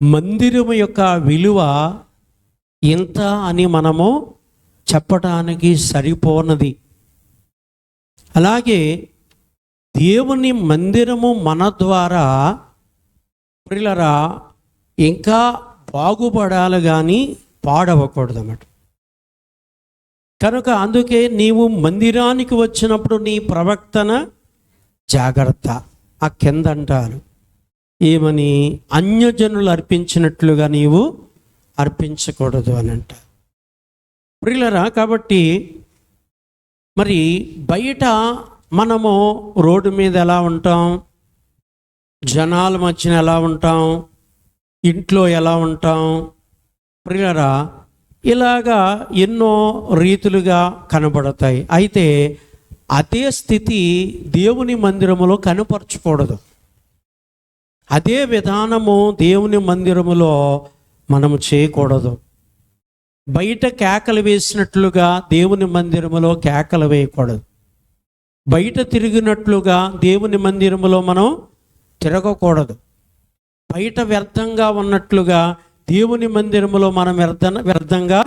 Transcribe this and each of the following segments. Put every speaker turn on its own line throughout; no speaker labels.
మందిరము యొక్క విలువ ఎంత అని మనము చెప్పటానికి సరిపోనది. అలాగే దేవుని మందిరము మన ద్వారా ప్రియులారా ఇంకా బాగుపడాలి కానీ పాడవకూడదు అన్నమాట. కనుక అందుకే నీవు మందిరానికి వచ్చినప్పుడు నీ ప్రవర్తన జాగ్రత్త. ఆ కింద అంటారు ఏమని, అన్యజనులు అర్పించినట్లుగా నీవు అర్పించకూడదు అని అంటారు ప్రియులారా. కాబట్టి మరి బయట మనము రోడ్డు మీద ఎలా ఉంటాం, జనాల మధ్యన ఎలా ఉంటాం, ఇంట్లో ఎలా ఉంటాం ప్రియులారా, ఇలాగా ఎన్నో రీతులుగా కనబడతాయి. అయితే అదే స్థితి దేవుని మందిరములో కనపరచకూడదు. అదే విధానము దేవుని మందిరములో మనము చేయకూడదు. బయట కేకలు వేసినట్లుగా దేవుని మందిరములో కేకలు వేయకూడదు. బయట తిరిగినట్లుగా దేవుని మందిరములో మనం తిరగకూడదు. బయట వ్యర్థంగా ఉన్నట్లుగా దేవుని మందిరములో మనం వ్యర్థంగా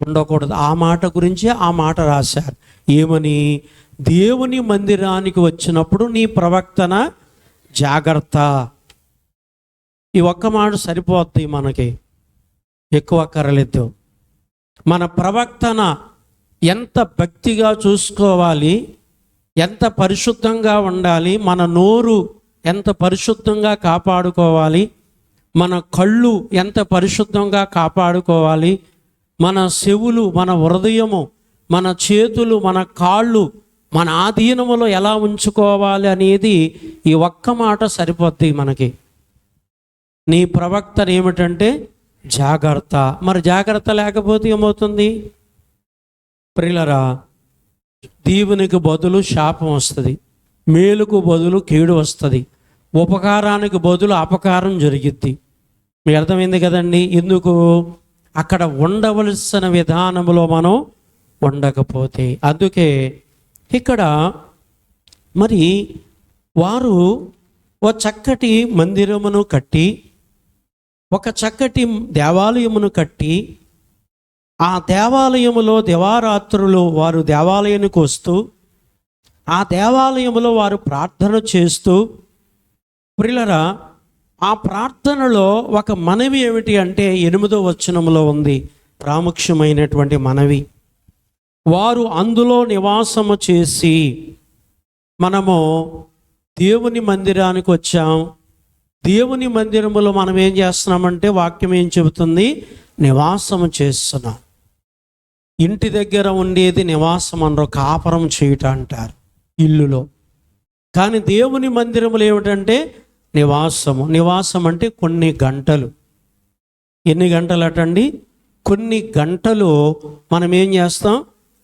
ఉండకూడదు. ఆ మాట గురించి ఆ మాట రాశారు. ఏమని, దేవుని మందిరానికి వచ్చినప్పుడు నీ ప్రవర్తన జాగ్రత్త. ఈ ఒక్క మాట సరిపోద్ది, మనకి ఎక్కువ అక్కర్లేదు. మన ప్రవర్తన ఎంత భక్తిగా చూసుకోవాలి, ఎంత పరిశుద్ధంగా ఉండాలి, మన నోరు ఎంత పరిశుద్ధంగా కాపాడుకోవాలి, మన కళ్ళు ఎంత పరిశుద్ధంగా కాపాడుకోవాలి, మన చెవులు, మన హృదయము, మన చేతులు, మన కాళ్ళు మన ఆధీనములో ఎలా ఉంచుకోవాలి అనేది ఈ ఒక్క మాట సరిపోద్ది మనకి. నీ ప్రవక్తన ఏమిటంటే జాగ్రత్త. మరి జాగ్రత్త లేకపోతే ఏమవుతుంది ప్రియులారా? దీవునికి బదులు శాపం వస్తుంది, మేలుకు బదులు కీడు వస్తుంది, ఉపకారానికి బదులు అపకారం జరిగిద్ది. మీకు అర్థమైంది కదండి? ఎందుకు? అక్కడ ఉండవలసిన విధానంలో మనం ఉండకపోతే. అందుకే ఇక్కడ మరి వారు ఒక చక్కటి మందిరమును కట్టి, ఒక చక్కటి దేవాలయమును కట్టి, ఆ దేవాలయములో దివారాత్రులు వారు దేవాలయానికి వస్తూ, ఆ దేవాలయములో వారు ప్రార్థన చేస్తూ, ప్రియులారా ఆ ప్రార్థనలో ఒక మనవి ఏమిటి అంటే 8వ వచనములో ఉంది ప్రాముఖ్యమైనటువంటి మనవి. వారు అందులో నివాసము చేసి, మనము దేవుని మందిరానికి వచ్చాం, దేవుని మందిరములో మనం ఏం చేస్తున్నామంటే వాక్యం ఏం చెబుతుంది, నివాసము చేస్తున్నాం. ఇంటి దగ్గర ఉండేది నివాసం అనరు, కాపురం చేయుట అంటారు ఇల్లులో. కానీ దేవుని మందిరములు ఏమిటంటే నివాసము. నివాసం అంటే కొన్ని గంటలు. ఎన్ని గంటలు అటండి? కొన్ని గంటలు మనం ఏం చేస్తాం,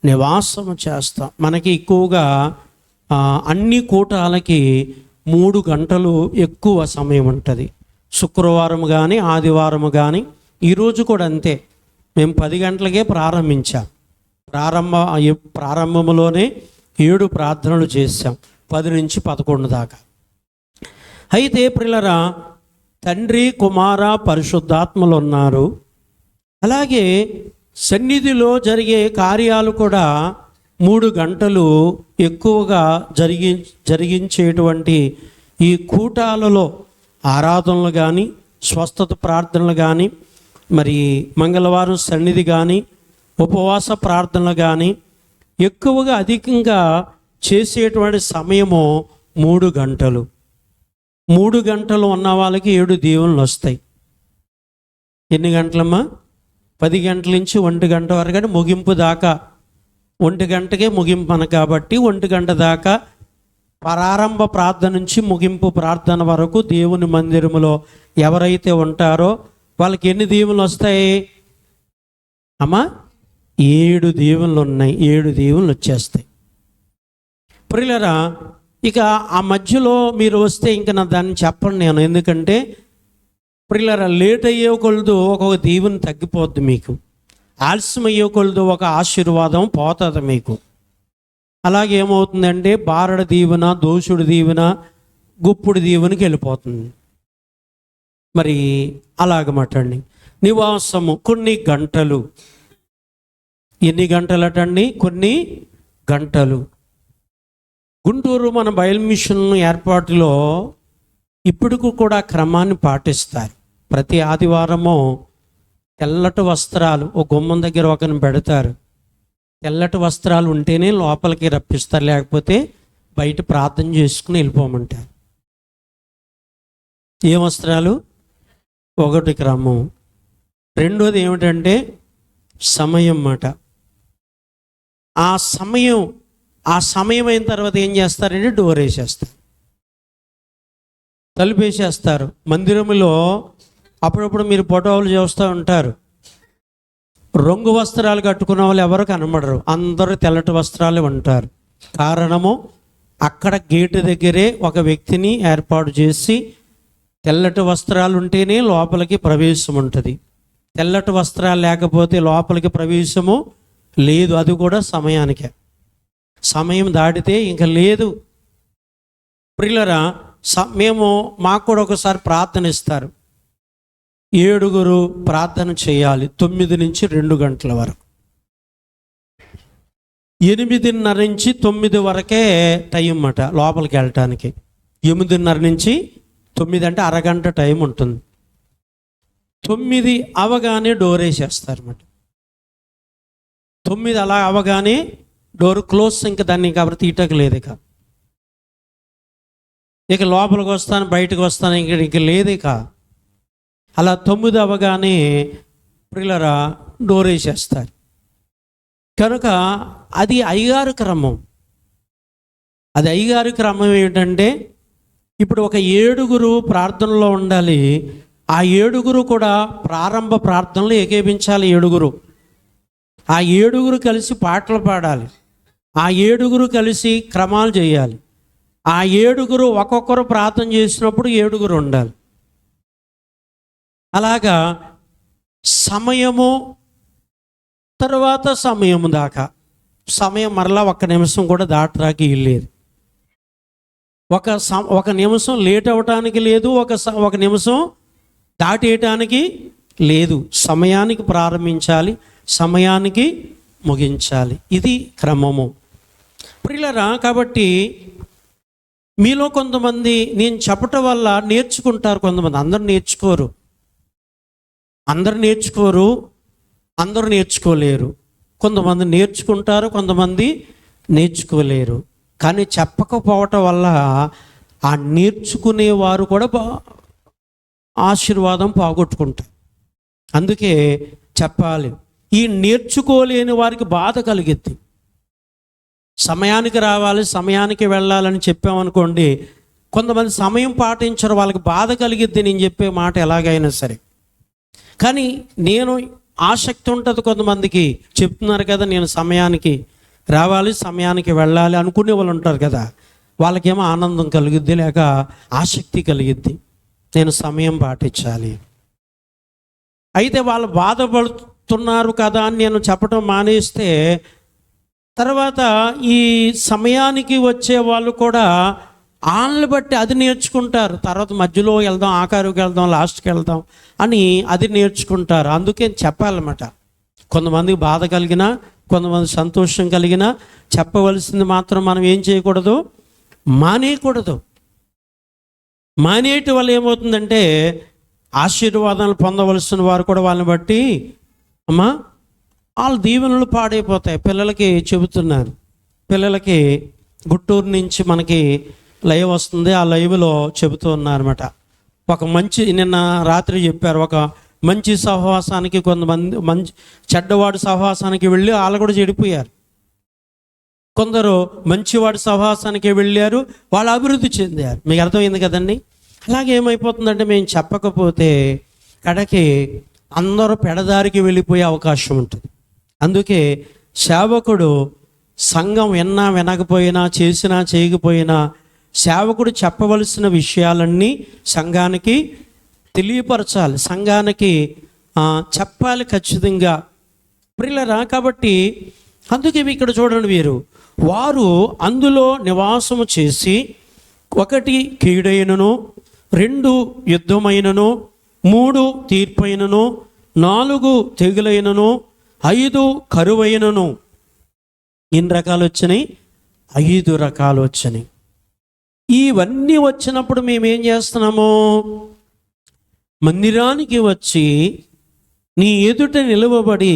నివాసము చేస్తాం. మనకి ఎక్కువగా అన్ని కూటాలకి 3 గంటలు ఎక్కువ సమయం ఉంటుంది. శుక్రవారం కానీ ఆదివారం కానీ, ఈరోజు కూడా అంతే. మేము 10 గంటలకే ప్రారంభించాం. ప్రారంభంలోనే 7 ప్రార్థనలు చేశాం, 10 నుంచి 11 దాకా. అయితే ప్రియులారా, తండ్రి, కుమార, పరిశుద్ధాత్మలు ఉన్నారు. అలాగే సన్నిధిలో జరిగే కార్యాలు కూడా 3 గంటలు ఎక్కువగా జరిగించేటువంటి ఈ కూటాలలో ఆరాధనలు కానీ, స్వస్థత ప్రార్థనలు కానీ, మరి మంగళవారం సన్నిధి కానీ, ఉపవాస ప్రార్థనలు కానీ ఎక్కువగా అధికంగా చేసేటువంటి సమయము 3 గంటలు. 3 గంటలు ఉన్న వాళ్ళకి 7 దీవెనలు వస్తాయి. ఎన్ని గంటలమ్మా? 10 గంటల నుంచి 1 గంట వరకు, అంటే ముగింపు దాకా. 1 గంటకే ముగింపు అని కాబట్టి 1 గంట దాకా ప్రారంభ ప్రార్థన నుంచి ముగింపు ప్రార్థన వరకు దేవుని మందిరములో ఎవరైతే ఉంటారో వాళ్ళకి ఎన్ని దీవెనలు వస్తాయి అమ్మా? 7 దీవెనలు ఉన్నాయి. 7 దీవెనలు వచ్చేస్తాయి ప్రియులారా. ఇక ఆ మధ్యలో మీరు వస్తే ఇంకా నా దాన్ని చెప్పను నేను, ఎందుకంటే ప్రియులారా లేట్ అయ్యే కొలదు ఒక్కొక్క దీవెన తగ్గిపోద్ది మీకు, ఆలస్యం అయ్యే కొలదు ఒక ఆశీర్వాదం పోతుంది మీకు. అలాగే ఏమవుతుందంటే బారడ దీవెన, దోషుడి దీవెన, గుప్పుడు దీవెనకి వెళ్ళిపోతుంది. మరి అలాగమాటండి. నివాసము కొన్ని గంటలు. ఎన్ని గంటలటండి? కొన్ని గంటలు. గుంటూరు మన బయలు మిషన్ ఏర్పాటులో ఇప్పటికి కూడా క్రమాన్ని పాటిస్తారు. ప్రతి ఆదివారము తెల్లటి వస్త్రాలు ఒక గుమ్మం దగ్గర ఒకరిని పెడతారు. తెల్లటి వస్త్రాలు ఉంటేనే లోపలికి రప్పిస్తారు, లేకపోతే బయట ప్రార్థన చేసుకుని వెళ్ళిపోమంటారు. ఏ వస్త్రాలు? ఒకటి క్రమం, రెండోది ఏమిటంటే సమయం మాట. ఆ సమయం అయిన తర్వాత ఏం చేస్తారంటే డోర్ వేసేస్తారు, తలుపు వేసేస్తారు. మందిరంలో అప్పుడప్పుడు మీరు ఫోటోలు చూస్తూ ఉంటారు, రంగు వస్త్రాలు కట్టుకున్న వాళ్ళు ఎవరు కనబడరు, అందరూ తెల్లటి వస్త్రాలు ఉంటారు. కారణము, అక్కడ గేటు దగ్గరే ఒక వ్యక్తిని ఏర్పాటు చేసి తెల్లటి వస్త్రాలు ఉంటేనే లోపలికి ప్రవేశం ఉంటుంది. తెల్లటి వస్త్రాలు లేకపోతే లోపలికి ప్రవేశము లేదు. అది కూడా సమయానికే. సమయం దాటితే ఇంకా లేదు. ప్రియులరా, మాకు కూడా ఒకసారి ప్రార్థన ఇస్తారు. 7 ప్రార్థన చేయాలి 9 నుంచి 2 గంటల వరకు. 8:30 నుంచి 9 వరకే టైం అన్నమాట లోపలికి వెళ్ళటానికి. 8:30 నుంచి 9 అంటే అరగంట టైం ఉంటుంది. 9 అవగానే డోర్ వేసేస్తారన్నమాట. 9 అలా అవగానే డోర్ క్లోజ్. ఇంకా దాన్ని కాబట్టి తీయటం లేదు. ఇక లోపలికి వస్తాను, బయటకు వస్తాను, ఇంక లేదు. అలా 9 అవగానే ప్రియులరా డోర్ వేసేస్తారు. కనుక అది అయ్యగారి క్రమం. అది అయ్యగారి క్రమం ఏంటంటే, ఇప్పుడు ఒక 7 ప్రార్థనలో ఉండాలి. ఆ 7 కూడా ప్రారంభ ప్రార్థనలు ఏకీభించాలి. 7 ఆ 7 కలిసి పాటలు పాడాలి. ఆ 7 కలిసి క్రమాలు చేయాలి. ఆ 7 ఒక్కొక్కరు ప్రార్థన చేసినప్పుడు 7 ఉండాలి. అలాగా సమయము తర్వాత సమయము దాకా, సమయం మరలా 1 నిమిషం కూడా దాటరాకి వెళ్ళేది. ఒక నిమిషం లేట్ అవ్వటానికి లేదు, ఒక నిమిషం దాటేయటానికి లేదు. సమయానికి ప్రారంభించాలి, సమయానికి ముగించాలి. ఇది క్రమము ప్రియులరా. కాబట్టి మీలో కొంతమంది నేను చెప్పటం వల్ల నేర్చుకుంటారు, కొంతమంది అందరూ నేర్చుకోలేరు. కొంతమంది నేర్చుకుంటారు, కొంతమంది నేర్చుకోలేరు. కానీ చెప్పకపోవటం వల్ల ఆ నేర్చుకునేవారు కూడా ఆశీర్వాదం పోగొట్టుకుంటారు. అందుకే చెప్పాలి. ఈ నేర్చుకోలేని వారికి బాధ కలిగిద్ది. సమయానికి రావాలి, సమయానికి వెళ్ళాలని చెప్పామనుకోండి, కొంతమంది సమయం పాటించరు, వాళ్ళకి బాధ కలిగిద్ది నేను చెప్పే మాట ఎలాగైనా సరే. కానీ నేను ఆసక్తి ఉంటుంది కొంతమందికి, చెప్తున్నారు కదా నేను సమయానికి రావాలి, సమయానికి వెళ్ళాలి అనుకునే వాళ్ళు ఉంటారు కదా, వాళ్ళకేమో ఆనందం కలిగిద్ది, లేక ఆసక్తి కలిగిద్ది, నేను సమయం పాటించాలి. అయితే వాళ్ళు బాధపడుతున్నారు కదా అని నేను చెప్పడం మానేస్తే, తర్వాత ఈ సమయానికి వచ్చే వాళ్ళు కూడా వాళ్ళని బట్టి అది నేర్చుకుంటారు. తర్వాత మధ్యలో వెళ్దాం, ఆఖరికి వెళ్దాం, లాస్ట్కి వెళ్దాం అని అది నేర్చుకుంటారు. అందుకే చెప్పాలన్నమాట. కొంతమందికి బాధ కలిగినా, కొంతమంది సంతోషం కలిగినా చెప్పవలసింది మాత్రం మనం ఏం చేయకూడదు, మానేయకూడదు. మానేయటం వల్ల ఏమవుతుందంటే ఆశీర్వాదాలు పొందవలసిన వారు కూడా వాళ్ళని బట్టి అమ్మా వాళ్ళ దీవెనలు పాడైపోతాయి. పిల్లలకి చెబుతున్నారు, పిల్లలకి గుంటూరు నుంచి మనకి లైవ్ వస్తుంది. ఆ లైవ్లో చెబుతూ ఉన్నారన్నమాట. నిన్న రాత్రి చెప్పారు, ఒక మంచి సహవాసానికి కొంతమంది చెడ్డవాడి సహవాసానికి వెళ్ళి వాళ్ళు కూడా చెడిపోయారు. కొందరు మంచివాడి సహవాసానికి వెళ్ళారు, వాళ్ళు అభివృద్ధి చెందారు. మీకు అర్థమైంది కదండి. అలాగే ఏమైపోతుందంటే మేము చెప్పకపోతే కడకి అందరూ పెడదారికి వెళ్ళిపోయే అవకాశం ఉంటుంది. అందుకే సేవకుడు సంఘం వినకపోయినా, చేసినా చేయకపోయినా, సేవకుడు చెప్పవలసిన విషయాలన్నీ సంఘానికి తెలియపరచాలి, సంఘానికి చెప్పాలి ఖచ్చితంగా ప్రియులరా. కాబట్టి అందుకే ఇక్కడ చూడండి, వారు అందులో నివాసము చేసి 1 కీడైనను 2 యుద్ధమైనను 3 తీర్పైనను, 4 తెగులైనను, 5 కరువైనను. ఎన్ని రకాలు వచ్చినాయి? 5 రకాలు వచ్చినాయి. ఇవన్నీ వచ్చినప్పుడు మేమేం చేస్తున్నాము? మందిరానికి వచ్చి నీ ఎదుట నిలువబడి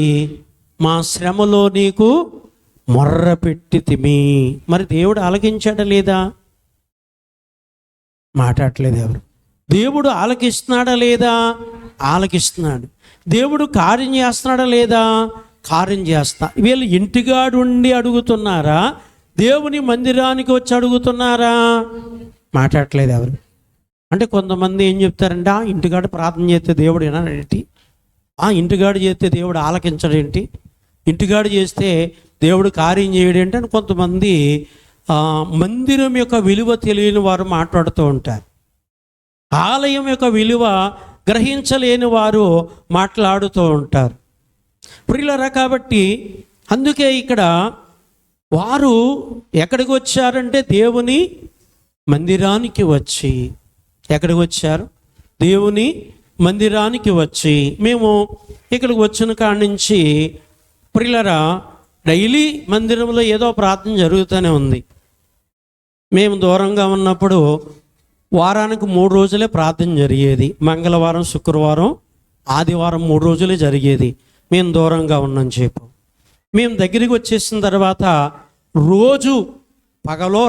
మా శ్రమలో నీకు మొర్ర పెట్టితిమి. మరి దేవుడు ఆలకించాడా లేదా? మాట్లాడలేదు ఎవరు. దేవుడు ఆలకిస్తున్నాడా లేదా? ఆలకిస్తున్నాడు. దేవుడు కార్యం చేస్తున్నాడా లేదా? కార్యం చేస్తా. వీళ్ళు ఇంటిగాడుండి అడుగుతున్నారా? దేవుని మందిరానికి వచ్చి అడుగుతున్నారా? మాట్లాడలేదు ఎవరు. అంటే కొంతమంది ఏం చెప్తారంటే, ఇంటికాడ ప్రార్థన చేస్తే దేవుడు వినడేంటి, ఇంటిగాడు చేస్తే దేవుడు ఆలకించడేంటి, ఇంటిగాడు చేస్తే దేవుడు కార్యం చేయడేంటి అని కొంతమంది మందిరం యొక్క విలువ తెలియని వారు మాట్లాడుతూ ఉంటారు. ఆలయం యొక్క విలువ గ్రహించలేని వారు మాట్లాడుతూ ఉంటారు. ప్రియులారా, కాబట్టి అందుకే ఇక్కడ వారు ఎక్కడికి వచ్చారంటే దేవుని మందిరానికి వచ్చి. ఎక్కడికి వచ్చారు? దేవుని మందిరానికి వచ్చి. మేము ఇక్కడికి వచ్చిన కాడి నుంచి ప్రియులారా డైలీ మందిరంలో ఏదో ప్రార్థన జరుగుతూనే ఉంది. మేము దూరంగా ఉన్నప్పుడు వారానికి 3 రోజులే ప్రార్థన జరిగేది. మంగళవారం, శుక్రవారం, ఆదివారం 3 రోజులే జరిగేది. మేము దూరంగా ఉన్నాం చెప్పు. మేము దగ్గరికి వచ్చేసిన తర్వాత రోజు పగలో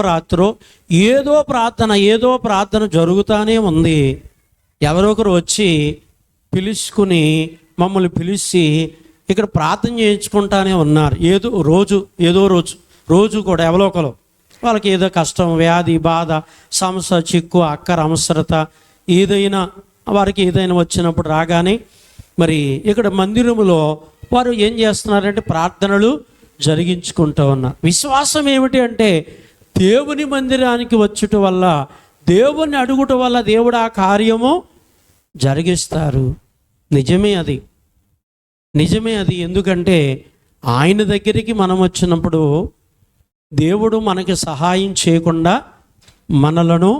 రాత్రో ఏదో ప్రార్థన జరుగుతూనే ఉంది. ఎవరో ఒకరు వచ్చి పిలుచుకుని మమ్మల్ని పిలిచి ఇక్కడ ప్రార్థన చేయించుకుంటానే ఉన్నారు. ఏదో రోజు కూడా ఎవరో ఒకరు వాళ్ళకి ఏదో కష్టం, వ్యాధి, బాధ, సమస్య, చిక్కు, అక్కర, అవసరత వారికి ఏదైనా వచ్చినప్పుడు రాగానే మరి ఇక్కడ మందిరములో వారు ఏం చేస్తున్నారంటే ప్రార్థనలు జరిగించుకుంటూ ఉన్నారు. విశ్వాసం ఏమిటి అంటే దేవుని మందిరానికి వచ్చుట వల్ల, దేవుని అడుగుట వల్ల దేవుడు ఆ కార్యము జరిగిస్తారు. నిజమే అది. ఎందుకంటే ఆయన దగ్గరికి మనం వచ్చినప్పుడు దేవుడు మనకి సహాయం చేయకుండా మనలను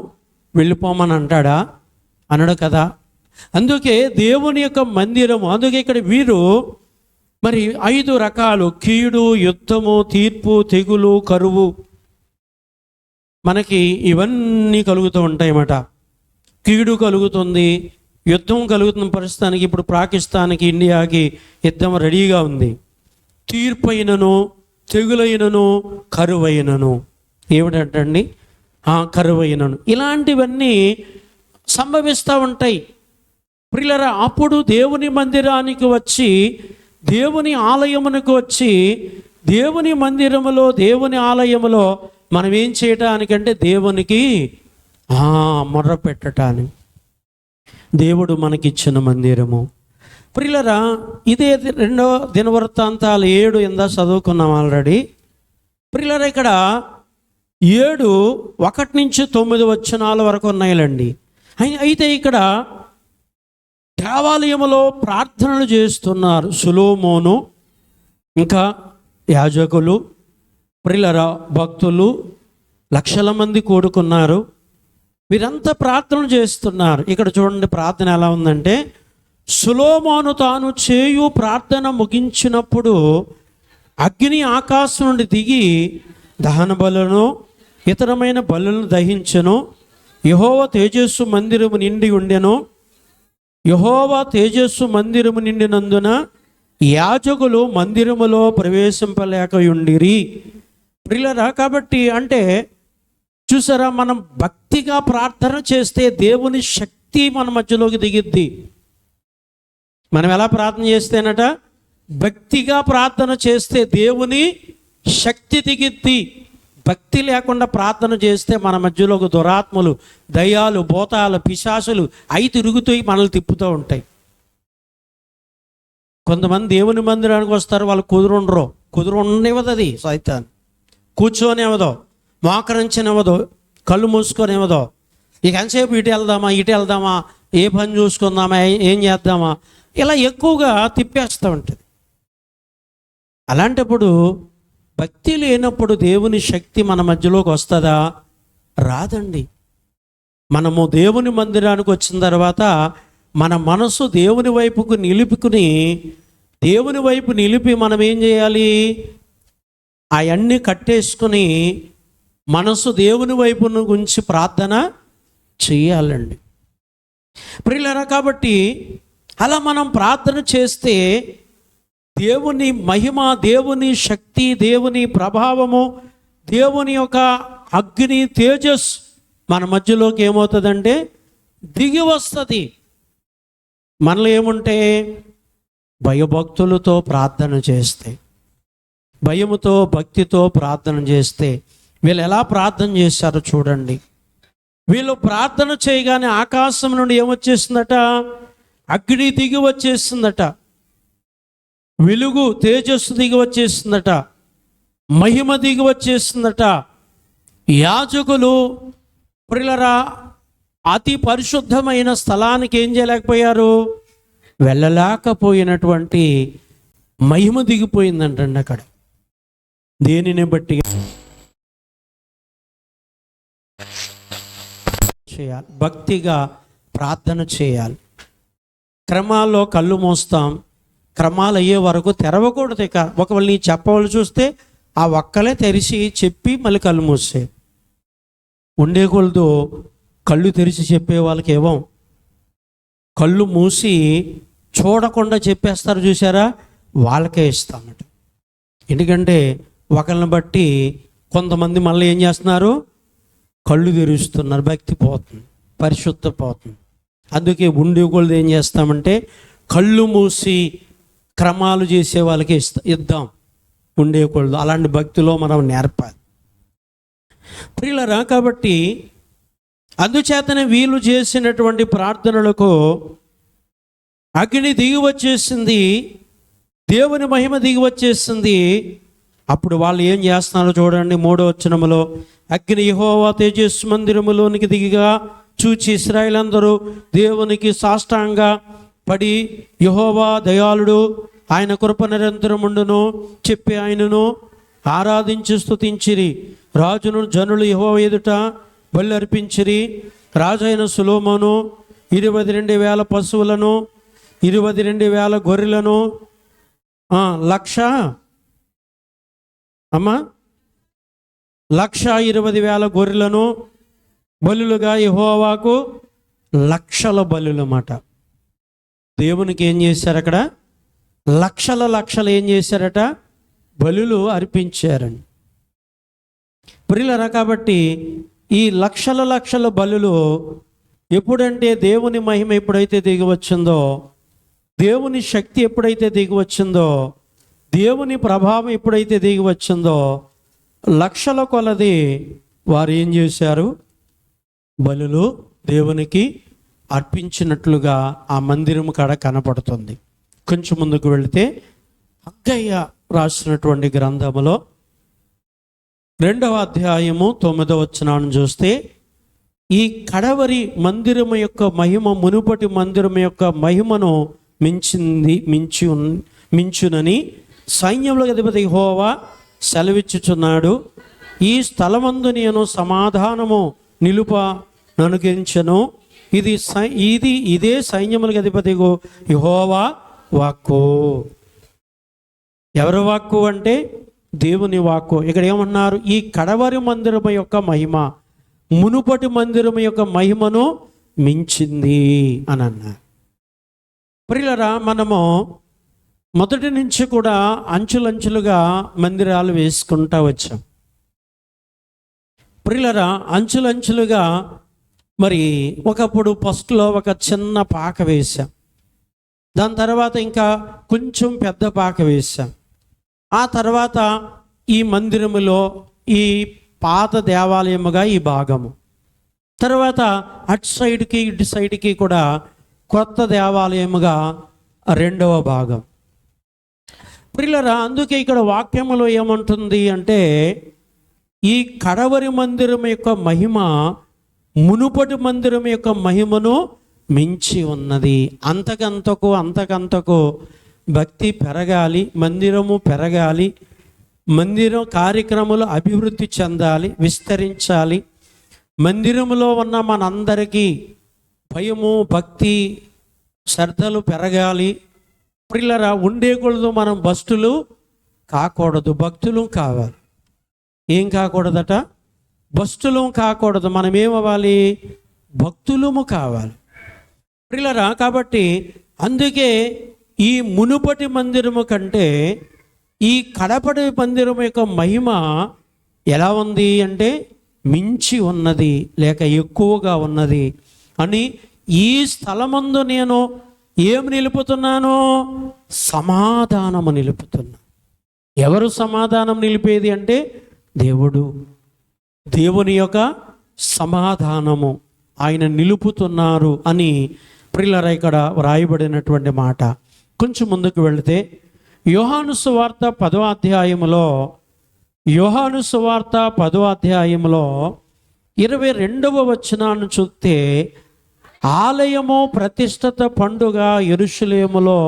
వెళ్ళిపోమని అంటాడా? అనడు కదా. అందుకే దేవుని యొక్క మందిరము. అందుకే ఇక్కడ వీరు మరి 5 రకాలు: కీడు, యుద్ధము, తీర్పు, తెగులు, కరువు, మనకి ఇవన్నీ కలుగుతూ ఉంటాయన్నమాట. కీడు కలుగుతుంది, యుద్ధం కలుగుతున్న పరిస్థితానికి ఇప్పుడు పాకిస్తాన్కి, ఇండియాకి యుద్ధం రెడీగా ఉంది. తీర్పైనను, తెగులైనను, కరువైనను. ఏమిటంటండి? కరువైనను. ఇలాంటివన్నీ సంభవిస్తూ ఉంటాయి. ప్రియులారా, అప్పుడు దేవుని మందిరానికి వచ్చి, దేవుని ఆలయమునకు వచ్చి, దేవుని మందిరములో, దేవుని ఆలయములో మనం ఏం చేయటానికంటే దేవునికి మొర్ర పెట్టటానికి దేవుడు మనకిచ్చిన మందిరము. ప్రియులారా, ఇదే 2 దినవృత్తాంతాలు 7 ఇందా చదువుకున్నాం ఆల్రెడీ. ప్రియులారా, ఇక్కడ 7 1 నుంచి 9 వచనాల వరకు ఉన్నాయిలండి. అయితే ఇక్కడ దేవాలయములో ప్రార్థనలు చేస్తున్నారు సొలొమోను, ఇంకా యాజకులు, ప్రియులారా భక్తులు, లక్షల మంది కూడుకున్నారు. వీరంతా ప్రార్థనలు చేస్తున్నారు. ఇక్కడ చూడండి ప్రార్థన ఎలా ఉందంటే, సొలొమోను తాను చేయు ప్రార్థన ముగించినప్పుడు అగ్ని ఆకాశం నుండి దిగి దహన బలులను, ఇతరమైన బలులను దహించెను. యెహోవా తేజస్సు మందిరము నిండి ఉండెను. యెహోవా తేజస్సు మందిరము నిండినందున యాజకులు మందిరములో ప్రవేశింపలేకయుండిరి. ప్రియులారా, కాబట్టి అంటే చూసారా, మనం భక్తిగా ప్రార్థన చేస్తే దేవుని శక్తి మన మధ్యలోకి దిగిద్ది. మనం ఎలా ప్రార్థన చేస్తేనట, భక్తిగా ప్రార్థన చేస్తే దేవుని శక్తి దిగిద్ది. భక్తి లేకుండా ప్రార్థన చేస్తే మన మధ్యలో ఒక దురాత్మలు, దయ్యాలు, భూతాలు, పిశాసులు అయి తిరుగుతూ మనల్ని తిప్పుతూ ఉంటాయి. కొంతమంది దేవుని మందిరానికి వస్తారు, వాళ్ళు కుదురుండనివ్వదు. అది సైతాన్ కూర్చోనివ్వదు, మోకరించనివ్వదు, కళ్ళు మూసుకొనివ్వదు. ఇక ఎంతసేపు ఇటు వెళ్దామా, ఏ పని చూసుకుందామా, ఏం చేద్దామా, ఇలా ఎక్కువగా తిప్పేస్తూ ఉంటుంది. అలాంటప్పుడు భక్తి లేనప్పుడు దేవుని శక్తి మన మధ్యలోకి వస్తుందా? రాదండి. మనము దేవుని మందిరానికి వచ్చిన తర్వాత మన మనసు దేవుని వైపుకు నిలుపుకుని, దేవుని వైపు నిలిపి మనం ఏం చేయాలి? అవన్నీ కట్టేసుకుని మనసు దేవుని వైపును గురించి ప్రార్థన చెయ్యాలండి ప్రియులారా. కాబట్టి అలా మనం ప్రార్థన చేస్తే దేవుని మహిమ, దేవుని శక్తి, దేవుని ప్రభావము, దేవుని యొక్క అగ్ని తేజస్ మన మధ్యలోకి ఏమవుతుందంటే దిగి వస్తుంది. మనలో ఏముంటే భయభక్తులతో ప్రార్థన చేస్తే, భయముతో భక్తితో ప్రార్థన చేస్తే, వీళ్ళు ఎలా ప్రార్థన చేశారో చూడండి. వీళ్ళు ప్రార్థన చేయగానే ఆకాశం నుండి ఏమొచ్చేసిందట? అగ్ని దిగి వచ్చేసిందట, వెలుగు తేజస్సు దిగి వచ్చేసిందట, మహిమ దిగి వచ్చేసిందట. యాజకులు ప్రియులారా అతి పరిశుద్ధమైన స్థలానికి ఏం చేయలేకపోయారు? వెళ్ళలేకపోయినటువంటి మహిమ దిగిపోయిందంటండి అక్కడ. దేనిని బట్టి చేయాలి? భక్తిగా ప్రార్థన చేయాలి. క్రమాల్లో కళ్ళు మూస్తాం, క్రమాలు అయ్యే వరకు తెరవకూడదు. ఇక ఒకవేళ నీ చెప్పవాళ్ళు చూస్తే ఆ ఒక్కలే తెరిచి చెప్పి మళ్ళీ కళ్ళు మూసే. ఉండే కొలదు కళ్ళు తెరిచి చెప్పే వాళ్ళకి ఏమో కళ్ళు మూసి చూడకుండా చెప్పేస్తారు చూసారా, వాళ్ళకే ఇస్తామట. ఎందుకంటే ఒకరిని బట్టి కొంతమంది మళ్ళీ ఏం చేస్తున్నారు? కళ్ళు తెరుస్తున్నారు, భక్తి పోతుంది, పరిశుద్ధ పోతుంది. అందుకే ఉండే కొలది ఏం చేస్తామంటే కళ్ళు మూసి క్రమాలు చేసే వాళ్ళకి ఇద్దాం ఉండే కొలదు. అలాంటి భక్తిలో మనం నేర్పాలి ప్రియులరా. కాబట్టి అందుచేతనే వీళ్ళు చేసినటువంటి ప్రార్థనలకు అగ్ని దిగి వచ్చేసింది, దేవుని మహిమ దిగి వచ్చేసింది. అప్పుడు వాళ్ళు ఏం చేస్తున్నారో చూడండి. 3వ వచనములో, అగ్ని యెహోవా తేజస్సు మందిరములోనికి దిగిగా చూచి ఇశ్రాయేలందరూ దేవునికి సాష్టాంగ పడి, యెహోవా దయాళుడు, ఆయన కృప నిరంతరముండును చెప్పి ఆయనను ఆరాధించి స్తుతించిరి. రాజును జనులు యెహోవా ఎదుట బలి అర్పించిరి. రాజైన సొలొమోను 22,000 పశువులను, 22,000 గొర్రెలను, 1,20,000 గొర్రెలను బలులుగా యెహోవాకు లక్షల బలులు మాట. దేవునికి ఏం చేశారు? అక్కడ లక్షలు ఏం చేశారట? బలులు అర్పించారండి ప్రియులరా. కాబట్టి ఈ లక్షల బలులు ఎప్పుడంటే దేవుని మహిమ ఎప్పుడైతే దిగి వచ్చిందో, దేవుని శక్తి ఎప్పుడైతే దిగి వచ్చిందో, దేవుని ప్రభావం ఎప్పుడైతే దిగి వచ్చిందో, లక్షల కొలది వారు ఏం చేశారు? బలులు దేవునికి అర్పించినట్లుగా ఆ మందిరం కాడ కనపడుతుంది. కొంచెం ముందుకు వెళితే హగ్గయ్య రాసినటువంటి గ్రంథములో 2వ అధ్యాయము 9వ వచనాన్ని చూస్తే, ఈ కడవరి మందిరము యొక్క మహిమ మునుపటి మందిరం యొక్క మహిమను మించునని సైన్యములకు అధిపతి యెహోవా సెలవిచ్చుచున్నాడు. ఈ స్థలమందు నేను సమాధానము నిలుపననుగ్రహించెను. ఇదే సైన్యములకు అధిపతి యెహోవా వాక్కు. ఎవరి వాక్కు అంటే దేవుని వాక్కు. ఇక్కడ ఏమన్నారు? ఈ కడవరి మందిరము యొక్క మహిమ మునుపటి మందిరము యొక్క మహిమను మించింది అని అన్నారు. ప్రియులరా, మనము మొదటి నుంచి కూడా అంచులంచులుగా మందిరాలు వేసుకుంటా వచ్చాం ప్రియులరా. అంచులంచులుగా మరి ఒకప్పుడు ఫస్ట్లో ఒక చిన్న పాక వేశాం, దాని తర్వాత ఇంకా కొంచెం పెద్ద పాక వేశాం. ఆ తర్వాత ఈ మందిరములో ఈ పాత దేవాలయముగా ఈ భాగము, తర్వాత అటు సైడ్కి ఇటు సైడ్కి కూడా కొత్త దేవాలయముగా 2వ భాగం. ప్రియులరా, అందుకే ఇక్కడ వాక్యములో ఏమంటుంది అంటే, ఈ కడవరి మందిరం యొక్క మహిమ మునుపటి మందిరం యొక్క మహిమను మించి ఉన్నది. అంతకంతకు భక్తి పెరగాలి, మందిరము పెరగాలి, మందిరం కార్యక్రమాలు అభివృద్ధి చెందాలి, విస్తరించాలి. మందిరంలో ఉన్న మనందరికీ భయము, భక్తి, శ్రద్ధలు పెరగాలి. ప్రియులారా, ఉండే కొలదు మనం భక్తులు కాకూడదు, భక్తులు కావాలి. ఏం కాకూడదట? భక్తులు కాకూడదు. మనం ఏమవ్వాలి? భక్తులము కావాలి. ప్రియులారా, కాబట్టి అందుకే ఈ మునుపటి మందిరము కంటే ఈ కడపటి మందిరం యొక్క మహిమ ఎలా ఉంది అంటే మించి ఉన్నది, లేక ఎక్కువగా ఉన్నది అని ఈ స్థలమందు నేను ఏం నిలుపుతున్నాను? సమాధానము నిలుపుతున్నా. ఎవరు సమాధానం నిలిపేది అంటే దేవుడు. దేవుని యొక్క సమాధానము ఆయన నిలుపుతున్నారు అని ప్రియులారా ఇక్కడ వ్రాయబడినటువంటి మాట. కొంచెం ముందుకు వెళితే యోహాను సువార్త 10వ అధ్యాయములో, యోహాను సువార్త 10వ అధ్యాయములో 22వ వచనాన్ని చూస్తే, ఆలయము ప్రతిష్ఠిత పండుగ యెరూషలేములో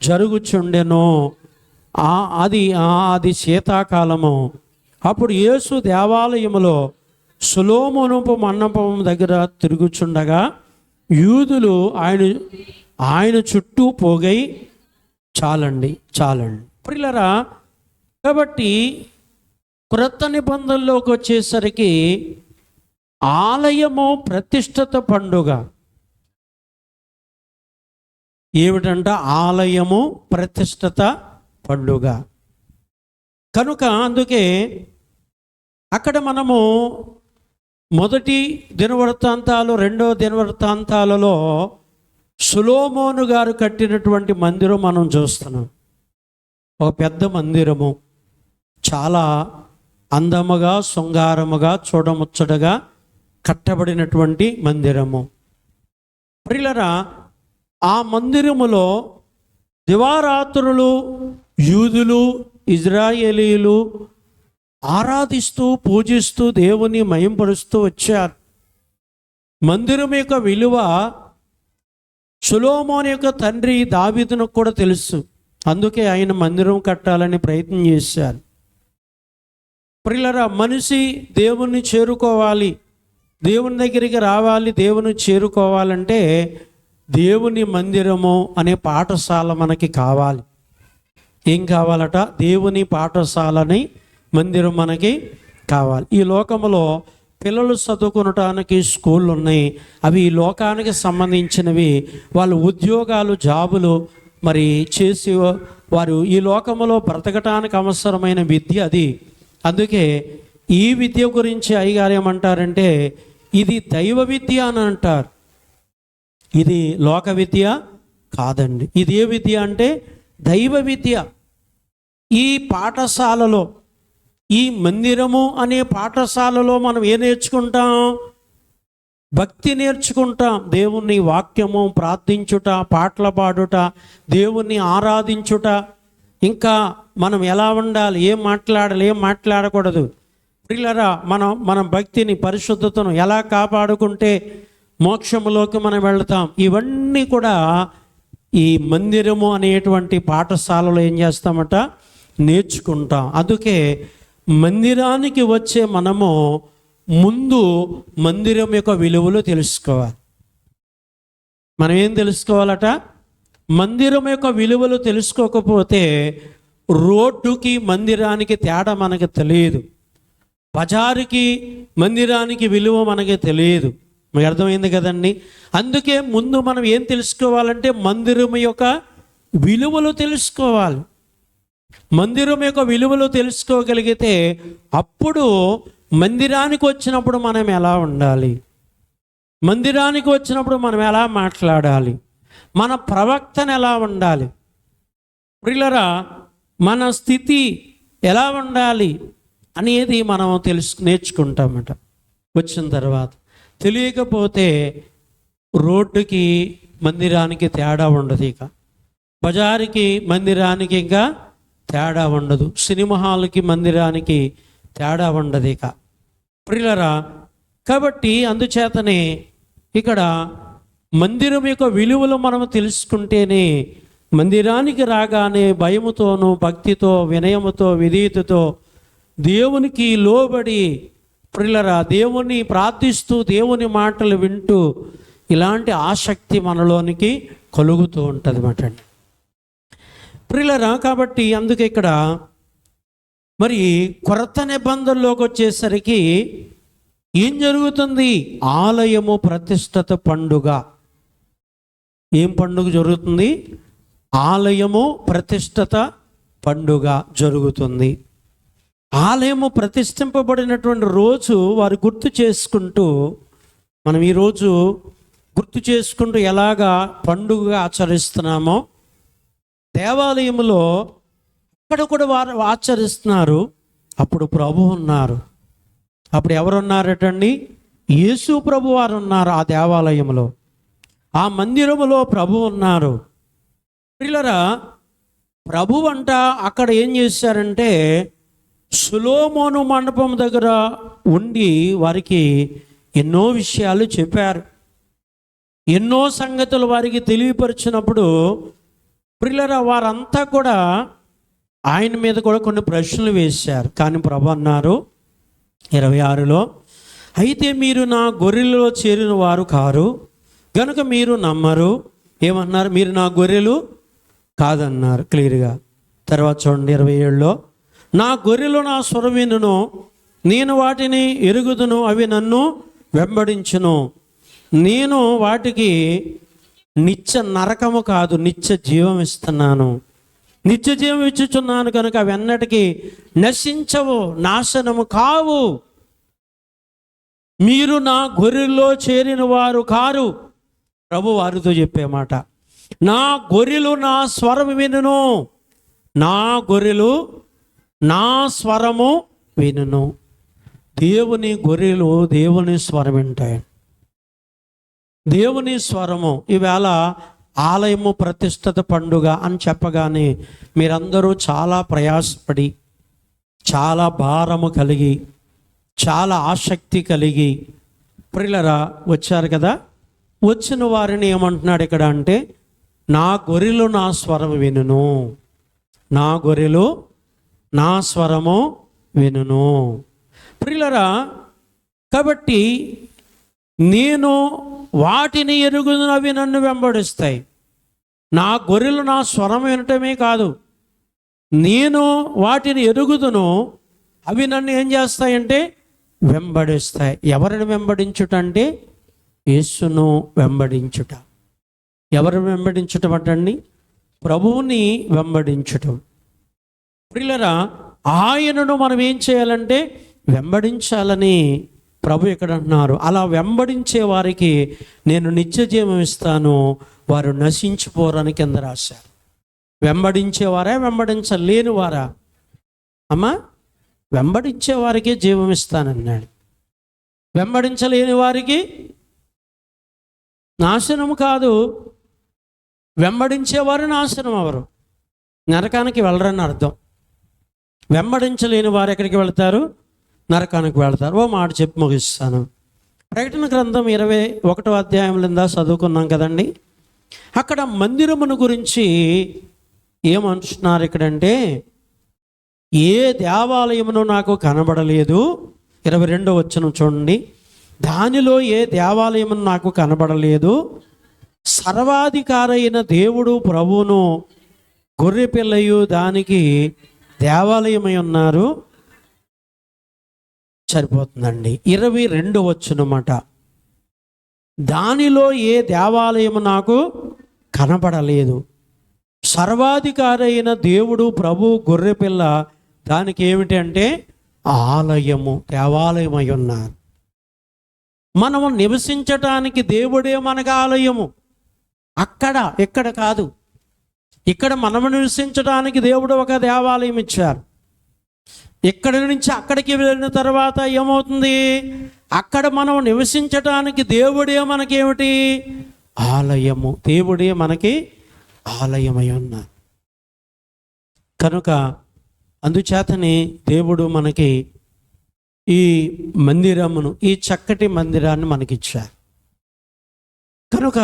జరుగుచుండెను. అది శీతాకాలము. అప్పుడు యేసు దేవాలయములో సొలొమోను మండపం దగ్గర తిరుగుచుండగా యూదులు ఆయన చుట్టూ పోగై చాలండి ప్రియులారా, కాబట్టి క్రొత్త నిబంధనలోకి వచ్చేసరికి ఆలయము ప్రతిష్ఠిత పండుగ. ఏమిటంట? ఆలయము ప్రతిష్ఠిత పండుగ కనుక అందుకే అక్కడ మనము మొదటి దినవృత్తాంతాలు, రెండవ దినవృత్తాంతాలలో సొలొమోను గారు కట్టినటువంటి మందిరం మనం చూస్తున్నాం. ఒక పెద్ద మందిరము, చాలా అందముగా, శృంగారముగా, చూడముచ్చటగా కట్టబడినటువంటి మందిరము. ప్రియులారా, ఆ మందిరములో దివారాత్రులు యూదులు, ఇజ్రాయేలీయులు ఆరాధిస్తూ, పూజిస్తూ, దేవుని మహింపరుస్తూ వచ్చారు. మందిరం యొక్క విలువ సొలొమోను యొక్క తండ్రి దావీదునకు కూడా తెలుసు. అందుకే ఆయన మందిరం కట్టాలని ప్రయత్నం చేశారు. ప్రియులారా, మనిషి దేవుణ్ణి చేరుకోవాలి, దేవుని దగ్గరికి రావాలి, దేవుని చేరుకోవాలంటే దేవుని మందిరము అనే పాఠశాల మనకి కావాలి. ఏం కావాలట? దేవుని పాఠశాలని మందిరం మనకి కావాలి. ఈ లోకంలో పిల్లలు చదువుకునటానికి స్కూళ్ళు ఉన్నాయి. అవి ఈ లోకానికి సంబంధించినవి. వాళ్ళు ఉద్యోగాలు, జాబులు మరి చేసి వారు ఈ లోకంలో బ్రతకటానికి అవసరమైన విద్య అది. అందుకే ఈ విద్య గురించి అయ్యగారు ఏమంటారంటే ఇది దైవ విద్య అని అంటారు. ఇది లోక విద్య కాదండి. ఇది ఏ విద్య అంటే దైవ విద్య. ఈ పాఠశాలలో, ఈ మందిరము అనే పాఠశాలలో మనం ఏం నేర్చుకుంటాం? భక్తి నేర్చుకుంటాం. దేవుని వాక్యము, ప్రార్థించుట, పాటలు పాడుట, దేవుణ్ణి ఆరాధించుట, ఇంకా మనం ఎలా ఉండాలి, ఏం మాట్లాడాలి, ఏం మాట్లాడకూడదు. ప్రియులారా, మన భక్తిని, పరిశుద్ధతను ఎలా కాపాడుకుంటే మోక్షములోకి మనం వెళ్తాం, ఇవన్నీ కూడా ఈ మందిరము అనేటువంటి పాఠశాలలో ఏం చేస్తామట? నేర్చుకుంటాం. అందుకే మందిరానికి వచ్చే మనము ముందు మందిరం యొక్క విలువలు తెలుసుకోవాలి. మనం ఏం తెలుసుకోవాలట? మందిరం యొక్క విలువలు తెలుసుకోకపోతే రోడ్డుకి మందిరానికి తేడా మనకి తెలియదు, బజారుకి మందిరానికి విలువ మనకి తెలియదు. మీకు అర్థమైంది కదండి? అందుకే ముందు మనం ఏం తెలుసుకోవాలంటే మందిరం యొక్క విలువలు తెలుసుకోవాలి. మందిరం యొక్క విలువలు తెలుసుకోగలిగితే అప్పుడు మందిరానికి వచ్చినప్పుడు మనం ఎలా ఉండాలి, మందిరానికి వచ్చినప్పుడు మనం ఎలా మాట్లాడాలి, మన ప్రవర్తన ఎలా ఉండాలి, ప్రియులారా మన స్థితి ఎలా ఉండాలి అనేది మనం నేర్చుకుంటామట. వచ్చిన తర్వాత తెలియకపోతే రోడ్డుకి మందిరానికి తేడా ఉండదు, ఇక బజారుకి మందిరానికి ఇంకా తేడా ఉండదు, సినిమా హాల్కి మందిరానికి తేడా ఉండదు ఇక. ప్రియులారా, కాబట్టి అందుచేతనే ఇక్కడ మందిరం యొక్క విలువలు మనం తెలుసుకుంటేనే మందిరానికి రాగానే భయముతోనూ, భక్తితో, వినయముతో, విధేయతతో దేవునికి లోబడి ప్రియులరా, దేవుని ప్రార్థిస్తూ దేవుని మాటలు వింటూ ఇలాంటి ఆసక్తి మనలోనికి కలుగుతూ ఉంటుంది అన్నమాట. ప్రియులరా, కాబట్టి అందుకే ఇక్కడ మరి కొత్త నిబంధనలోకి వచ్చేసరికి ఏం జరుగుతుంది? ఆలయము ప్రతిష్ఠత పండుగ. ఏం పండుగ జరుగుతుంది? ఆలయము ప్రతిష్ఠత పండుగ జరుగుతుంది. ఆలయము ప్రతిష్ఠింపబడినటువంటి రోజు వారు గుర్తు చేసుకుంటూ, మనం ఈరోజు గుర్తు చేసుకుంటూ ఎలాగా పండుగ ఆచరిస్తున్నామో, దేవాలయంలో అక్కడ కూడా వారు ఆచరిస్తున్నారు. అప్పుడు ప్రభు ఉన్నారు. అప్పుడు ఎవరున్నారటండి? యేసు ప్రభు వారు ఉన్నారు. ఆ దేవాలయంలో, ఆ మందిరములో ప్రభు ఉన్నారు. ప్రియులరా, ప్రభు అంట అక్కడ ఏం చేశారంటే సొలొమోను మండపం దగ్గర ఉండి వారికి ఎన్నో విషయాలు చెప్పారు. ఎన్నో సంగతులు వారికి తెలియపరిచినప్పుడు ప్రియులరా, వారంతా కూడా ఆయన మీద కూడా కొన్ని ప్రశ్నలు వేశారు. కానీ ప్రభు అన్నారు 26లో, అయితే మీరు నా గొర్రెలలో చేరిన వారు కారు గనుక మీరు నమ్మరు. ఏమన్నారు? మీరు నా గొర్రెలు కాదన్నారు క్లియర్గా. తర్వాత చూడండి 27లో, నా గొర్రెలు నా స్వరం వినును, నేను వాటిని ఎరుగుదును, అవి నన్ను వెంబడించును, నేను వాటికి నిత్య నరకము కాదు నిత్య జీవం ఇస్తున్నాను, నిత్య జీవం ఇచ్చుచున్నాను కనుక అవి ఎన్నటికీ నశించవు, నాశనము కావు. మీరు నా గొర్రెల్లో చేరిన వారు కారు. ప్రభు వారితో చెప్పే మాట, నా గొర్రెలు నా స్వరం వినును, నా గొర్రెలు నా స్వరము వినును. దేవుని గొర్రెలు దేవుని స్వరం వింటాయి. దేవుని స్వరము. ఈవేళ ఆలయము ప్రతిష్ఠిత పండుగ అని చెప్పగానే మీరందరూ చాలా ప్రయాసపడి, చాలా భారము కలిగి, చాలా ఆసక్తి కలిగి ప్రియులరా వచ్చారు కదా. వచ్చిన వారిని ఏమంటున్నాడు ఇక్కడ అంటే, నా గొర్రెలు నా స్వరం వినును, నా గొర్రెలు నా స్వరము వినును. ప్రియులరా, కాబట్టి నేను వాటిని ఎరుగుదును, అవి నన్ను వెంబడిస్తాయి. నా గొర్రెలు నా స్వరం వినటమే కాదు, నేను వాటిని ఎరుగుదును, అవి నన్ను ఏం చేస్తాయంటే వెంబడిస్తాయి. ఎవరిని వెంబడించుట అంటే యేసును వెంబడించుట. ఎవరిని వెంబడించటం అంటండి? ప్రభువుని వెంబడించటం. ప్రియులరా, ఆయనను మనం ఏం చేయాలంటే వెంబడించాలని ప్రభు ఇక్కడ అంటున్నారు. అలా వెంబడించే వారికి నేను నిత్య జీవం ఇస్తాను, వారు నశించిపోరని కింద రాశారు. వెంబడించేవారా వెంబడించలేని వారా? అమ్మా, వెంబడించే వారికే జీవం ఇస్తానన్నాడు. వెంబడించలేని వారికి నాశనము కాదు. వెంబడించేవారు నాశనం అవరు, నరకానికి వెళ్ళరని అర్థం. వెంబడించలేని వారు ఎక్కడికి వెళ్తారు? నరకానికి వెళ్తారు. ఓ మాట చెప్పి ముగిస్తాను. ప్రకటన గ్రంథం 21వ అధ్యాయంలో చదువుకున్నాం కదండి. అక్కడ మందిరమును గురించి ఏమంటున్నారు ఇక్కడంటే, ఏ దేవాలయమును నాకు కనబడలేదు. 22వ వచనం చూడండి, దానిలో ఏ దేవాలయమును నాకు కనబడలేదు, సర్వాధికారైన దేవుడు ప్రభువును గొర్రె పిల్లయు దానికి దేవాలయమై ఉన్నారు. సరిపోతుందండి. 22వ వచనమాట, దానిలో ఏ దేవాలయము నాకు కనబడలేదు, సర్వాధికారైన దేవుడు ప్రభు గొర్రెపిల్ల దానికి ఏమిటి అంటే ఆలయము, దేవాలయమై ఉన్నారు. మనము నివసించటానికి దేవుడే మనకు ఆలయము. అక్కడ ఇక్కడ కాదు. ఇక్కడ మనము నివసించడానికి దేవుడు ఒక దేవాలయం ఇచ్చారు. ఇక్కడి నుంచి అక్కడికి వెళ్ళిన తర్వాత ఏమవుతుంది? అక్కడ మనం నివసించటానికి దేవుడే మనకేమిటి? ఆలయము. దేవుడే మనకి ఆలయమై ఉన్నారు. కనుక అందుచేతనే దేవుడు మనకి ఈ మందిరమును, ఈ చక్కటి మందిరాన్ని మనకిచ్చారు. కనుక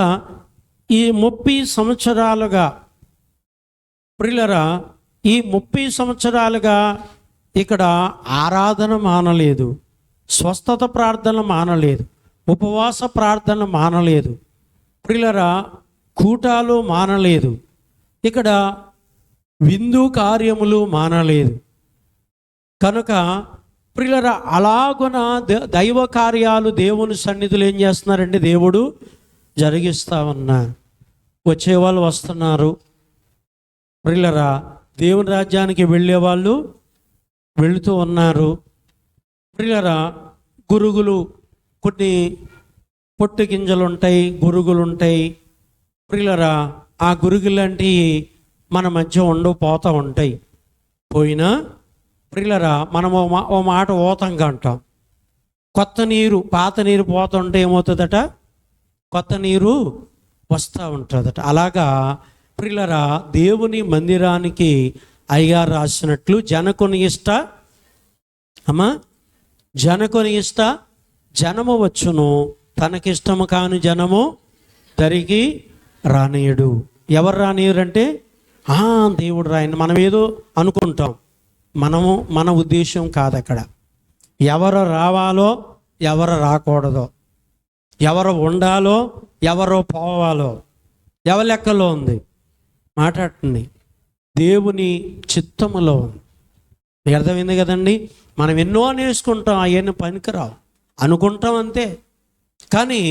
ఈ 30 సంవత్సరాలుగా ప్రియులరా, ఈ 30 సంవత్సరాలుగా ఇక్కడ ఆరాధన మానలేదు. స్వస్థత ప్రార్థన మానలేదు, ఉపవాస ప్రార్థన మానలేదు, ప్రియులారా కూటాలు మానలేదు, ఇక్కడ విందు కార్యములు మానలేదు. కనుక ప్రియులారా అలాగున దైవ కార్యాలు దేవుని సన్నిధిలో ఏం చేస్తున్నారంటే దేవుడు జరిగిస్తా ఉన్నారు. వచ్చేవాళ్ళు వస్తున్నారు, ప్రియులారా దేవుని రాజ్యానికి వెళ్ళేవాళ్ళు వెళుతూ ఉన్నారు. ప్రియులారా గురుగులు, కొన్ని పొట్టు గింజలు ఉంటాయి, గురుగులు ఉంటాయి. ప్రియులారా ఆ గురుగులాంటివి మన మధ్య పోతూ ఉంటాయి. పోయినా ప్రియులారా మనం ఓ మాట ఓతంగా అంటాం. కొత్త నీరు పాత నీరు పోతుంటే ఏమవుతుందట, కొత్త నీరు వస్తూ ఉంటుందట. అలాగా ప్రియులారా దేవుని మందిరానికి అయ్యగారు రాసినట్లు జనకుని ఇష్ట అమ్మా జనకుని ఇష్ట జనము వచ్చును, తనకిష్టము కాని జనము దరికి రానీయుడు. ఎవరు రానియరంటే దేవుడు రాయని. మనం ఏదో అనుకుంటాం, మన ఉద్దేశం కాదు. అక్కడ ఎవరు రావాలో ఎవరు రాకూడదో, ఎవరు ఉండాలో ఎవరో పోవాలో ఎవరి లెక్కలో ఉంది మాట్లాడుతుంది, దేవుని చిత్తములో ఉంది. మీకు అర్థమైంది కదండి. మనం ఎన్నో నేర్చుకుంటాం, అవన్నీ పనికిరావు అనుకుంటాం అంతే. కానీ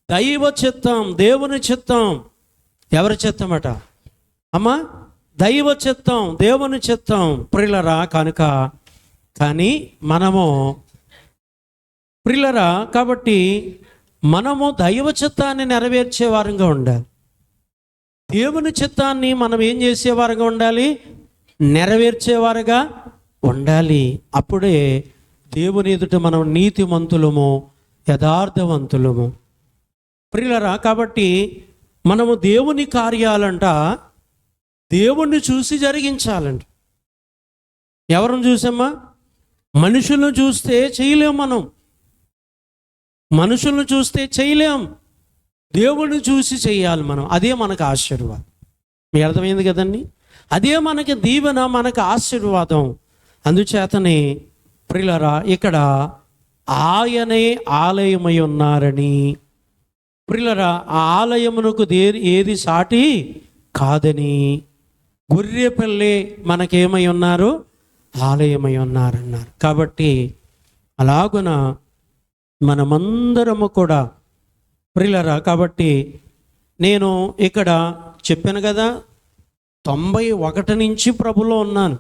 దైవ చిత్తం, దేవుని చిత్తం, ఎవరి చిత్తమట అమ్మా? దైవ చిత్తం, దేవుని చిత్తం ప్రియులరా. కనుక కానీ మనము ప్రియులరా కాబట్టి మనము దైవ చిత్తాన్ని నెరవేర్చే వారంగా ఉండాలి. దేవుని చిత్తాన్ని మనం ఏం చేసేవారుగా ఉండాలి? నెరవేర్చేవారుగా ఉండాలి. అప్పుడే దేవుని ఎదుట మనం నీతిమంతులము, యథార్థవంతులము. ప్రియులరా కాబట్టి మనము దేవుని కార్యాలంట దేవుణ్ణి చూసి జరిగించాలంట. ఎవరిని చూసామా? మనుషులను చూస్తే చేయలేం. మనం మనుషులను చూస్తే చేయలేం, దేవుణ్ణి చూసి చేయాలి మనం. అదే మనకు ఆశీర్వాదం. మీకు అర్థమైంది కదండి. అదే మనకి దీవెన, మనకు ఆశీర్వాదం. అందుచేతనే ప్రియులరా ఇక్కడ ఆయనే ఆలయమై ఉన్నారని, ప్రియులరా ఆ ఆలయమునకు ఏది సాటి కాదని, గొర్రెపిల్లే మనకేమై ఉన్నారు? ఆలయమై ఉన్నారన్నారు. కాబట్టి అలాగున మనమందరము కూడా ప్రియులరా. కాబట్టి నేను ఇక్కడ చెప్పాను కదా, 91 నుంచి ప్రభులో ఉన్నాను.